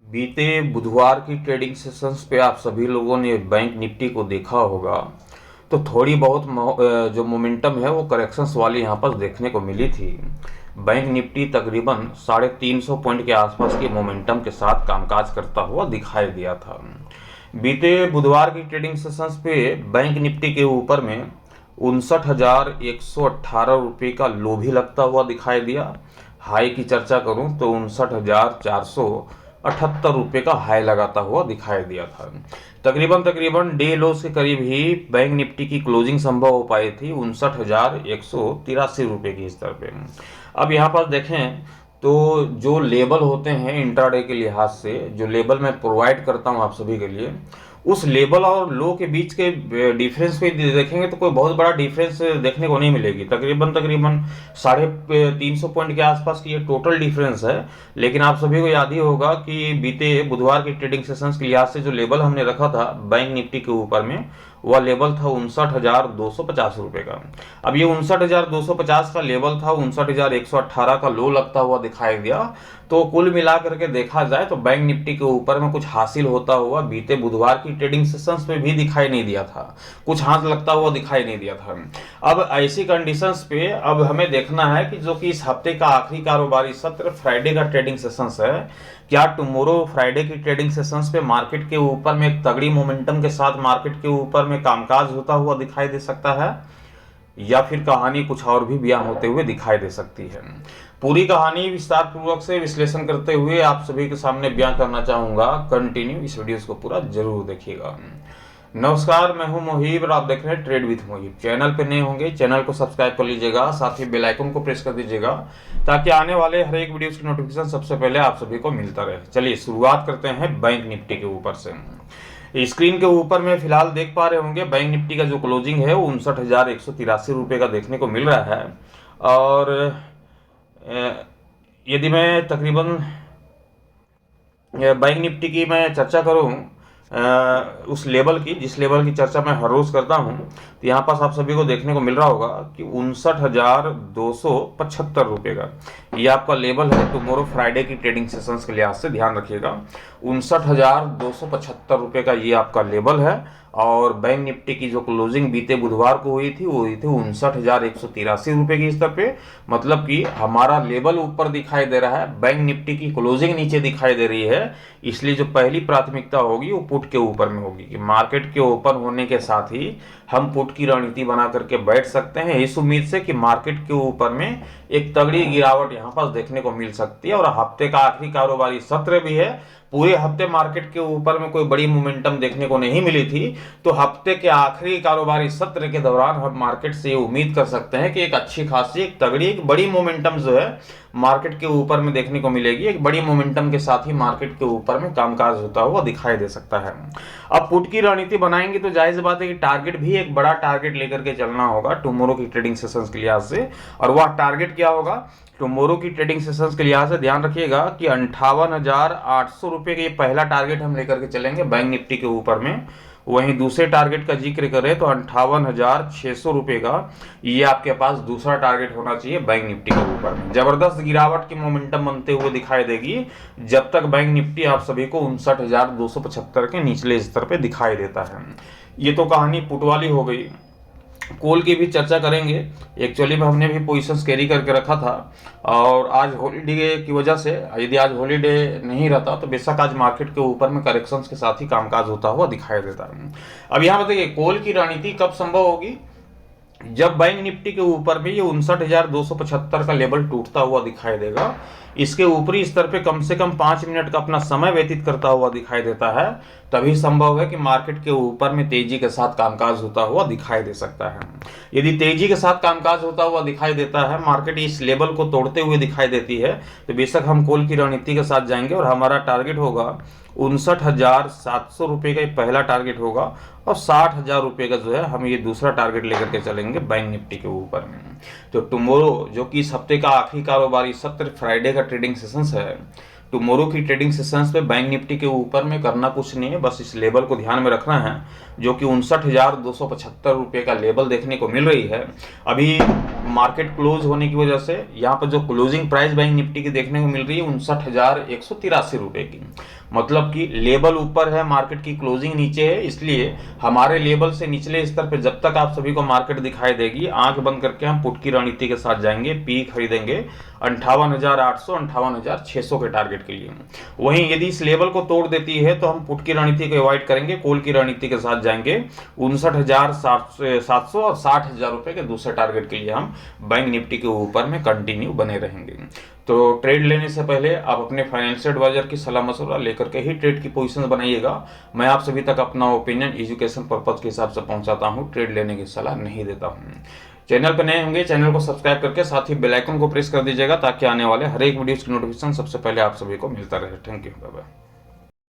बीते बुधवार की ट्रेडिंग सेशंस पे आप सभी लोगों ने बैंक निफ्टी को देखा होगा। तो थोड़ी बहुत जो मोमेंटम है वो करेक्शंस वाली यहाँ पर देखने को मिली थी। बैंक निफ्टी तकरीबन 350 पॉइंट के आसपास के मोमेंटम के साथ कामकाज करता हुआ दिखाई दिया था। बीते बुधवार की ट्रेडिंग सेशंस पे बैंक निफ्टी के ऊपर में 59,118 रुपये का लो भी लगता हुआ दिखाई दिया। हाई की चर्चा करूं तो 59,478 रुपये का हाई लगाता हुआ दिखाई दिया था। तकरीबन तकरीबन डे लो के करीब ही बैंक निफ्टी की क्लोजिंग संभव हो पाई थी 59,183 रुपये की स्तर पे। अब यहाँ पर देखें तो जो लेबल होते हैं इंट्राडे के लिहाज से, जो लेबल मैं प्रोवाइड करता हूँ आप सभी के लिए, उस लेबल और लो के बीच के डिफरेंस पे देखेंगे तो कोई बहुत बड़ा डिफरेंस देखने को नहीं मिलेगी। तकरीबन तकरीबन 350 पॉइंट के आसपास की ये टोटल डिफरेंस है। लेकिन आप सभी को याद ही होगा कि बीते बुधवार की ट्रेडिंग सेशंस के लिहाज से जो लेबल हमने रखा था बैंक निफ्टी के ऊपर में, वह लेवल था 59,250 रुपये का। अब ये 59,250 का लेवल था, 59,118 का लो लगता हुआ दिखाई दिया। तो कुल मिलाकर के देखा जाए तो बैंक निफ्टी के ऊपर में कुछ हासिल होता हुआ बीते बुधवार की ट्रेडिंग सेशंस में भी दिखाई नहीं दिया था, कुछ हाथ लगता हुआ दिखाई नहीं दिया था। अब ऐसी कंडीशंस पे अब हमें देखना है कि जो कि इस हफ्ते का आखिरी कारोबारी सत्र फ्राइडे का ट्रेडिंग सेशंस है, क्या टुमारो फ्राइडे की ट्रेडिंग सेशंस पे मार्केट के ऊपर में एक तगड़ी मोमेंटम के साथ मार्केट के ऊपर में कामकाज होता हुआ दिखाई दे सकता है, या फिर कहानी कुछ और भी बयां होते हुए दिखाई दे सकती है। पूरी कहानी विस्तार पूर्वक से विश्लेषण करते हुए आप सभी के सामने बयां करना चाहूंगा। कंटिन्यू इस वीडियो को पूरा जरूर देखिएगा। नमस्कार, मैं हूं मोहिब और आप देख रहे हैं ट्रेड विथ मोहिब। चैनल पे नए होंगे चैनल को सब्सक्राइब कर लीजिएगा, साथ ही बेल आइकन को प्रेस कर दीजिएगा ताकि आने वाले हर एक वीडियो की नोटिफिकेशन सबसे पहले आप सभी को मिलता रहे। चलिए शुरुआत करते हैं बैंक निफ्टी के ऊपर से। स्क्रीन के ऊपर में फिलहाल देख पा रहे होंगे बैंक निफ्टी का जो क्लोजिंग है वो 59,183 रुपये का देखने को मिल रहा है। और यदि मैं तकरीबन बैंक निफ्टी की मैं चर्चा करूं, उस लेवल की जिस लेवल की चर्चा मैं हर रोज करता हूं, तो यहाँ पास आप सभी को देखने को मिल रहा होगा कि 59,275 रुपये का ये आपका लेवल है टुमारो फ्राइडे की ट्रेडिंग सेशंस के लिहाज से। ध्यान रखिएगा 59,275 रुपये का ये आपका लेवल है। और बैंक निफ्टी की जो क्लोजिंग बीते बुधवार को हुई थी वो हुई थी 59,183 रुपये की स्तर पे। मतलब कि हमारा लेवल ऊपर दिखाई दे रहा है, बैंक निफ्टी की क्लोजिंग नीचे दिखाई दे रही है। इसलिए जो पहली प्राथमिकता होगी वो पुट के ऊपर में होगी कि मार्केट के ओपन होने के साथ ही हम पुट की रणनीति बना करके बैठ सकते हैं, इस उम्मीद से कि मार्केट के ऊपर में एक तगड़ी गिरावट यहाँ पर देखने को मिल सकती है। और हफ्ते का आखिरी कारोबारी सत्र भी है। पूरे हफ्ते मार्केट के ऊपर में कोई बड़ी मोमेंटम देखने को नहीं मिली थी, तो हफ्ते के आखिरी कारोबारी सत्र के दौरान हम मार्केट से ये उम्मीद कर सकते हैं कि एक अच्छी खासी एक तगड़ी एक बड़ी मोमेंटम जो है मार्केट के ऊपर में देखने को मिलेगी। एक बड़ी मोमेंटम के साथ ही मार्केट के ऊपर में कामकाज होता हुआ दिखाई दे सकता है। अब पुट की रणनीति बनाएंगे तो जाहिर बात है कि टारगेट भी एक बड़ा टारगेट लेकर के चलना होगा टुमारो की ट्रेडिंग सेशंस के लिहाज से। और वह टारगेट क्या होगा टुमारो की ट्रेडिंग सेशंस के लिहाज से? ध्यान रखिएगा कि 58,800 रुपये का ये पहला टारगेट हम लेकर के चलेंगे बैंक निफ्टी के ऊपर में। वहीं दूसरे टारगेट का जिक्र करें तो 58,600 रुपये का ये आपके पास दूसरा टारगेट होना चाहिए बैंक निफ्टी के ऊपर में। जबरदस्त गिरावट की मोमेंटम बनते हुए दिखाई देगी जब तक बैंक निफ्टी आप सभी को 59,275 के निचले स्तर पे दिखाई देता है। ये तो कहानी पुट वाली हो गई। कॉल की भी चर्चा करेंगे। एक्चुअली में हमने भी पोजीशंस कैरी करके रखा था और आज हॉलीडे की वजह से, यदि आज हॉलीडे नहीं रहता तो बेशक आज मार्केट के ऊपर में करेक्शंस के साथ ही कामकाज होता हुआ दिखाई देता है। अब यहाँ बताइए कॉल की रणनीति कब संभव होगी? जब बैंक निफ्टी के ऊपर में ये 59,275 का लेवल टूटता हुआ दिखाई देगा, इसके ऊपरी स्तर पे कम से कम 5 मिनट का अपना समय व्यतीत करता हुआ दिखाई देता है, तभी संभव है कि मार्केट के ऊपर में तेजी के साथ कामकाज होता हुआ दिखाई दे सकता है। यदि तेजी के साथ कामकाज होता हुआ दिखाई देता है, मार्केट इस लेवल को तोड़ते हुए दिखाई देती है, तो बेशक हम कॉल की रणनीति के साथ जाएंगे और हमारा टारगेट होगा 59,700 रुपये का पहला टारगेट होगा और 60,000 रुपये का जो है हम ये दूसरा टारगेट लेकर के चलेंगे बैंक निफ्टी के ऊपर में। तो टुमारो जो कि इस हफ्ते का आखिरी कारोबारी सत्र फ्राइडे का ट्रेडिंग सेशंस है, टुमारो की ट्रेडिंग सेशंस पे बैंक निफ्टी के ऊपर में करना कुछ नहीं है, बस इस लेवल को ध्यान में रखना है जो कि 59,275 रुपये का लेवल देखने को मिल रही है। अभी मार्केट क्लोज होने की वजह से यहाँ पर जो क्लोजिंग प्राइस बैंक निफ्टी की देखने को मिल रही है 59,183 रुपये की। मतलब कि लेवल ऊपर है, मार्केट की क्लोजिंग नीचे है, इसलिए हमारे लेवल से निचले स्तर पे जब तक आप सभी को मार्केट दिखाई देगी, आंख बंद करके हम पुट की रणनीति के साथ जाएंगे, पी खरीदेंगे 58,800 58,600 के टारगेट के लिए। वहीं यदि इस लेवल को तोड़ देती है तो हम पुट की रणनीति को अवॉइड करेंगे, कॉल की रणनीति के साथ जाएंगे 59,700 और 60,000 रुपए के दूसरे टारगेट के लिए हम बैंक निफ्टी के ऊपर में कंटिन्यू बने रहेंगे। तो ट्रेड लेने से पहले आप अपने फाइनेंशियल एडवाइजर की सलाह मशवरा लेकर के ही ट्रेड की पोजीशन बनाइएगा। मैं आप सभी तक अपना ओपिनियन एजुकेशन पर्पज के हिसाब से पहुंचाता हूं, ट्रेड लेने की सलाह नहीं देता हूं। चैनल पर नए होंगे, चैनल को सब्सक्राइब करके साथ ही बेल आइकन को प्रेस कर दीजिएगा ताकि आने वाले हर एक वीडियोस की नोटिफिकेशन सबसे पहले आप सभी को मिलता रहे। Thank you, bye bye.